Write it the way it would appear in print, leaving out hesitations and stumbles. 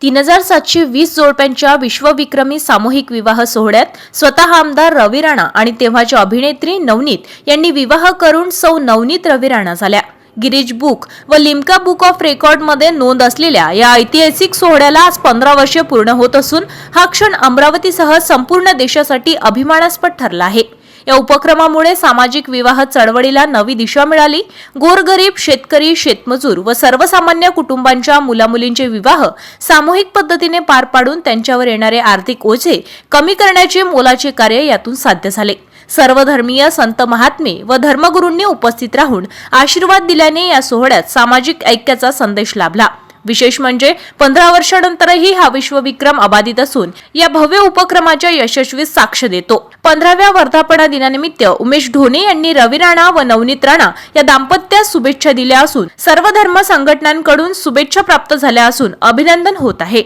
3720 जोडप्यांच्या विश्वविक्रमी सामूहिक विवाह सोहळ्यात स्वतः आमदार रवी राणा आणि तेव्हाची अभिनेत्री नवनीत यांनी विवाह करून सौ नवनीत रवी राणा झाल्या। गिरीश बुक व लिम्का बुक ऑफ रेकॉर्डमध्ये नोंद असलेल्या या ऐतिहासिक सोहळ्याला आज 15 वर्षे पूर्ण होत असून हा क्षण अमरावतीसह संपूर्ण देशासाठी अभिमानास्पद ठरला आहे। या उपक्रमामुळे सामाजिक विवाह चळवळीला नवी दिशा मिळाली। गोरगरीब, शेतकरी, शेतमजूर व सर्वसामान्य कुटुंबांच्या मुलामुलींचे विवाह सामूहिक पद्धतीने पार पाडून त्यांच्यावर येणारे आर्थिक ओझे कमी करण्याचे मोलाचे कार्य यातून साध्य झाले। सर्वधर्मीय संत महात्मे व धर्मगुरूंनी उपस्थित राहून आशीर्वाद दिल्याने या सोहळ्यात सामाजिक ऐक्याचा संदेश लाभला। विशेष म्हणजे 15 वर्षांनंतरही हा विश्वविक्रम अबाधित असून या भव्य उपक्रमाच्या यशस्वी साक्ष देतो। 15व्या वर्धापन दिनानिमित्त उमेश ढोणे यांनी रवी राणा व नवनीत राणा या दाम्पत्यास शुभेच्छा दिल्या असून सर्व धर्म संघटनांकडून शुभेच्छा प्राप्त झाल्या असून अभिनंदन होत आहे।